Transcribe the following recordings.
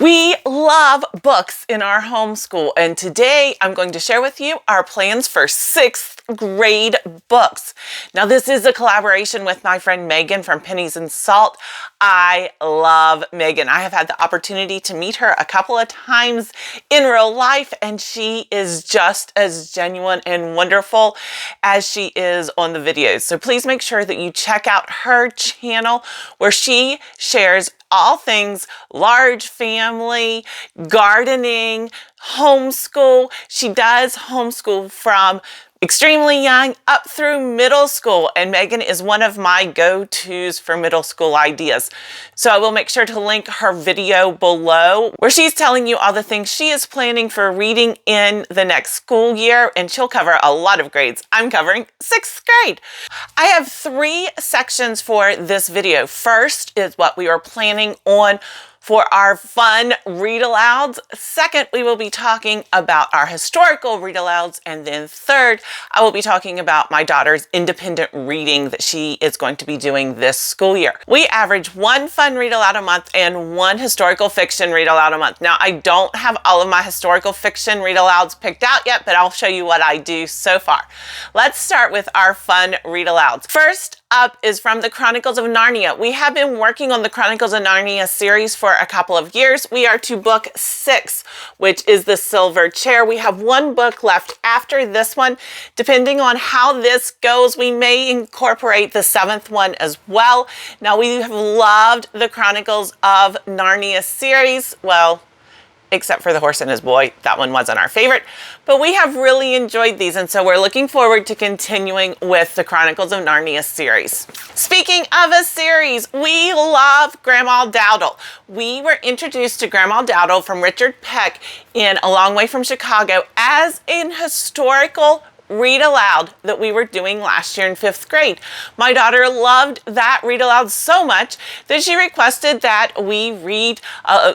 We love books in our homeschool, and today I'm going to share with you our plans for 6th grade books. Now, this is a collaboration with my friend Megan from Pennies and Salt. I love Megan. I have had the opportunity to meet her a couple of times in real life, and she is just as genuine and wonderful as she is on the videos. So please make sure that you check out her channel where she shares all things large family, gardening, homeschool. She does homeschool from extremely young up through middle school, and Megan is one of my go-tos for middle school ideas. So I will make sure to link her video below where she's telling you all the things she is planning for reading in the next school year, and she'll cover a lot of grades. I'm covering 6th grade. I have 3 sections for this video. First is what we are planning on for our fun read-alouds. Second, we will be talking about our historical read-alouds. And then third, I will be talking about my daughter's independent reading that she is going to be doing this school year. We average 1 fun read-aloud a month and 1 historical fiction read-aloud a month. Now, I don't have all of my historical fiction read-alouds picked out yet, but I'll show you what I do so far. Let's start with our fun read-alouds. First up is from the Chronicles of Narnia. We have been working on the Chronicles of Narnia series for a couple of years. We are to book 6, which is the Silver Chair. We have 1 book left after this one. Depending on how this goes, we may incorporate the 7th one as well. Now, we have loved the Chronicles of Narnia series. Well, except for The Horse and His Boy. That one wasn't our favorite, but we have really enjoyed these, and so we're looking forward to continuing with the Chronicles of Narnia series. Speaking of a series, we love Grandma Dowdle. We were introduced to Grandma Dowdle from Richard Peck in A Long Way from Chicago as an historical read aloud that we were doing last year in 5th grade. My daughter loved that read aloud so much that she requested that we read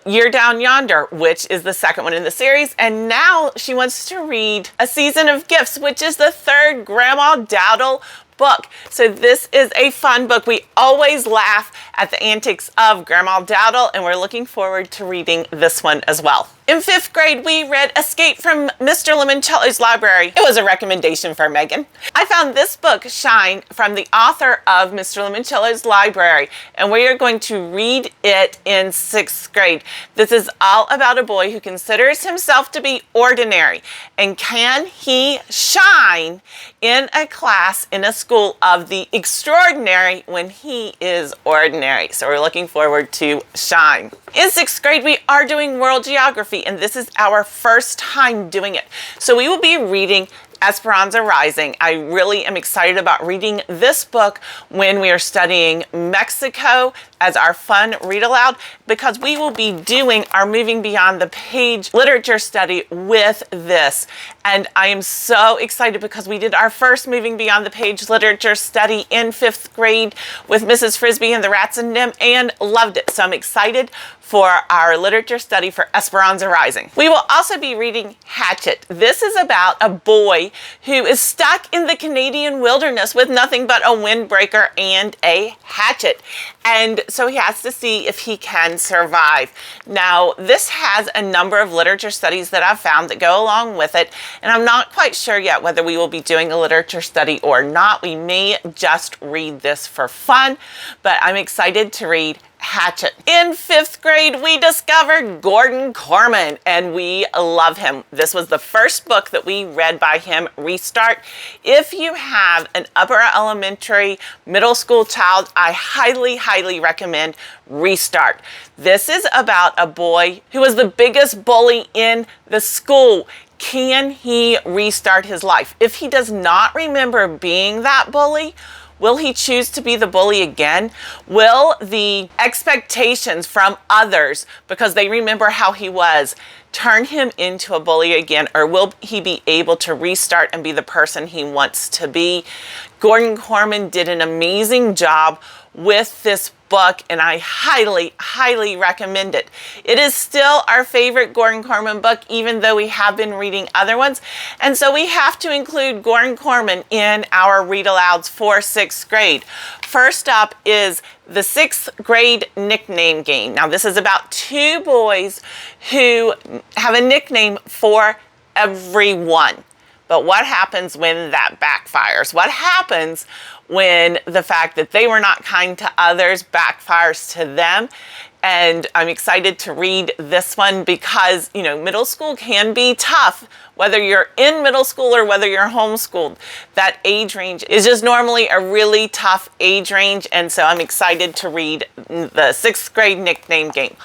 Year Down Yonder, which is the 2nd one in the series, and now she wants to read A Season of Gifts, which is the 3rd Grandma Dowdle book. So this is a fun book. We always laugh at the antics of Grandma Dowdle, and we're looking forward to reading this one as well. In 5th grade, we read Escape from Mr. Limoncello's Library. It was a recommendation for Megan. I found this book, Shine, from the author of Mr. Limoncello's Library, and we are going to read it in 6th grade. This is all about a boy who considers himself to be ordinary, and can he shine in a class in a school of the extraordinary when he is ordinary. So we're looking forward to Shine. In 6th grade, we are doing world geography, and this is our first time doing it. So we will be reading Esperanza Rising. I really am excited about reading this book when we are studying Mexico as our fun read aloud, because we will be doing our Moving Beyond the Page literature study with this. And I am so excited because we did our first Moving Beyond the Page literature study in 5th grade with Mrs. Frisbee and the Rats and Nim, and loved it. So I'm excited for our literature study for Esperanza Rising. We will also be reading Hatchet. This is about a boy who is stuck in the Canadian wilderness with nothing but a windbreaker and a hatchet. And so he has to see if he can survive. Now, this has a number of literature studies that I've found that go along with it, and I'm not quite sure yet whether we will be doing a literature study or not. We may just read this for fun, but I'm excited to read Hatchet. In 5th grade, we discovered Gordon Korman, and we love him. This was the first book that we read by him, Restart. If you have an upper elementary, middle school child, I highly, highly recommend Restart. This is about a boy who was the biggest bully in the school. Can he restart his life? If he does not remember being that bully, will he choose to be the bully again? Will the expectations from others, because they remember how he was, turn him into a bully again? Or will he be able to restart and be the person he wants to be? Gordon Korman did an amazing job with this book, and I highly, highly recommend it. It is still our favorite Gordon Korman book, even though we have been reading other ones. And so we have to include Gordon Korman in our read alouds for 6th grade. First up is the 6th grade nickname game. Now, this is about 2 boys who have a nickname for everyone. But what happens when that backfires? What happens when the fact that they were not kind to others backfires to them? And I'm excited to read this one because, you know, middle school can be tough, whether you're in middle school or whether you're homeschooled. That age range is just normally a really tough age range. And so I'm excited to read the 6th grade nickname game.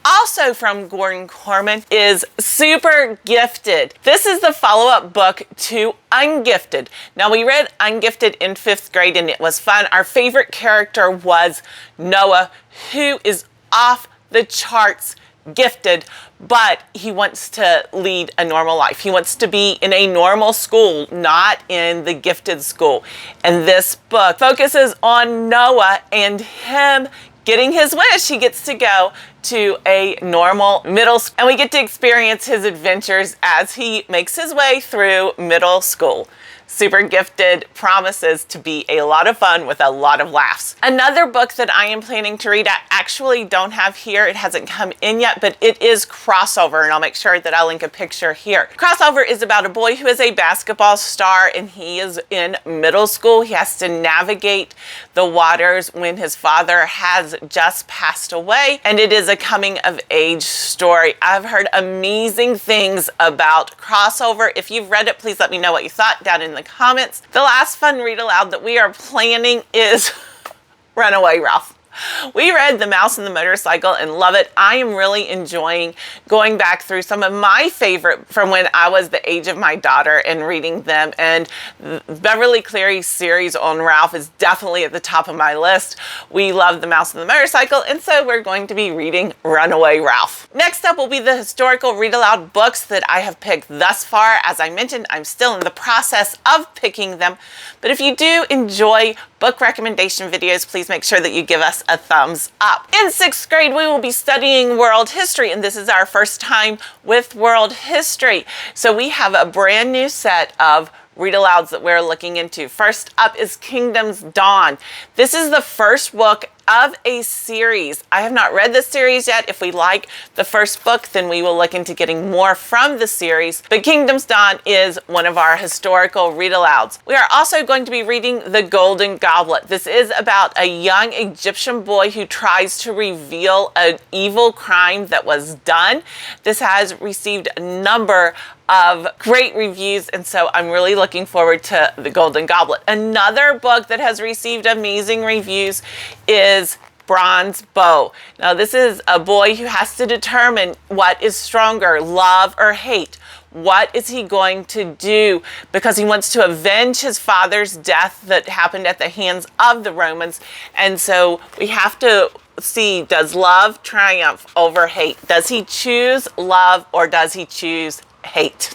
Also from Gordon Korman is Supergifted. This is the follow-up book to Ungifted. Now, we read Ungifted in 5th grade and it was fun. Our favorite character was Noah, who is off the charts gifted, but he wants to lead a normal life. He wants to be in a normal school, not in the gifted school. And this book focuses on Noah and him getting his wish. He gets to go to a normal middle school, and we get to experience his adventures as he makes his way through middle school. Supergifted promises to be a lot of fun with a lot of laughs. Another book that I am planning to read, I actually don't have here. It hasn't come in yet, but it is Crossover, and I'll make sure that I'll link a picture here. Crossover is about a boy who is a basketball star, and he is in middle school. He has to navigate the waters when his father has just passed away, and it is a coming-of-age story. I've heard amazing things about Crossover. If you've read it, please let me know what you thought down in the comments. The last fun read aloud that we are planning is Runaway, Ralph. We read The Mouse and the Motorcycle and love it. I am really enjoying going back through some of my favorite from when I was the age of my daughter and reading them. And Beverly Cleary's series on Ralph is definitely at the top of my list. We love The Mouse and the Motorcycle, and so we're going to be reading Runaway, Ralph. Next up will be the historical read aloud books that I have picked thus far. As I mentioned, I'm still in the process of picking them. But if you do enjoy book recommendation videos, please make sure that you give us a thumbs up. In 6th grade, we will be studying world history, and this is our first time with world history. So we have a brand new set of read alouds that we're looking into. First up is Kingdom's Dawn. This is the first book of a series. I have not read this series yet. If we like the first book, then we will look into getting more from the series. But Kingdom's Dawn is one of our historical read alouds. We are also going to be reading The Golden Goblet. This is about a young Egyptian boy who tries to reveal an evil crime that was done. This has received a number of great reviews, and so I'm really looking forward to The Golden Goblet. Another book that has received amazing reviews is Bronze Bow. Now, this is a boy who has to determine what is stronger, love or hate. What is he going to do? Because he wants to avenge his father's death that happened at the hands of the Romans. And so we have to see, does love triumph over hate? Does he choose love or does he choose hate?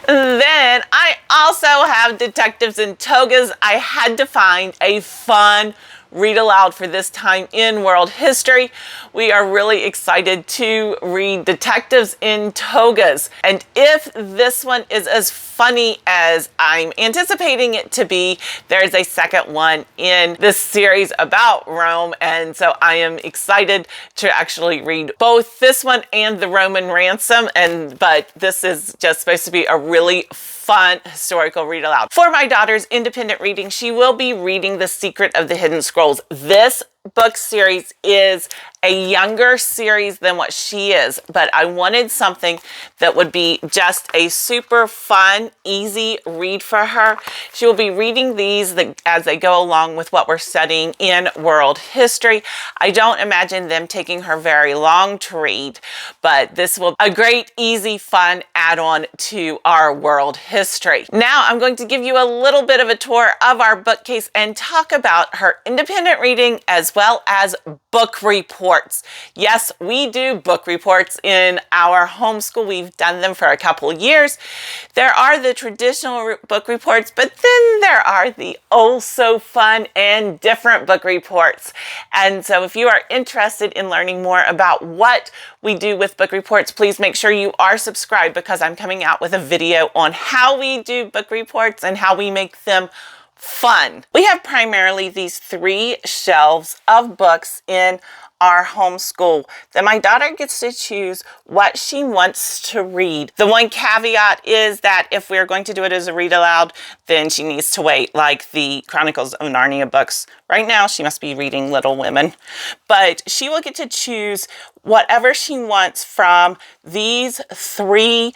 And then I also have Detectives and Togas. I had to find a fun read aloud for this time in world history. We are really excited to read Detectives in Togas. And if this one is as funny as I'm anticipating it to be, there's a second one in this series about Rome. And so I am excited to actually read both this one and the Roman Ransom. But this is just supposed to be a really fun historical read aloud. For my daughter's independent reading, she will be reading The Secret of the Hidden Scrolls. This book series is a younger series than what she is, but I wanted something that would be just a super fun, easy read for her. She will be reading these as they go along with what we're studying in world history. I don't imagine them taking her very long to read, but this will be a great, easy, fun add-on to our world history. Now I'm going to give you a little bit of a tour of our bookcase and talk about her independent reading as well as book reports. Yes, we do book reports in our homeschool. We've done them for a couple years. There are the traditional book reports, but then there are the oh so fun and different book reports. And so if you are interested in learning more about what we do with book reports, please make sure you are subscribed, because I'm coming out with a video on how we do book reports and how we make them fun. We have primarily these 3 shelves of books in our homeschool. Then my daughter gets to choose what she wants to read. The one caveat is that if we're going to do it as a read aloud, then she needs to wait, like the Chronicles of Narnia books. Right now, she must be reading Little Women, but she will get to choose whatever she wants from these 3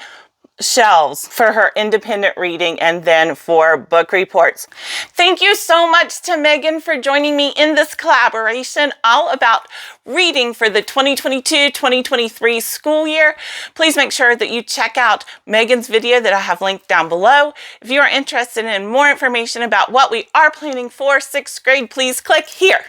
shelves for her independent reading and then for book reports. Thank you so much to Megan for joining me in this collaboration all about reading for the 2022-2023 school year. Please make sure that you check out Megan's video that I have linked down below. If you are interested in more information about what we are planning for 6th grade, please click here.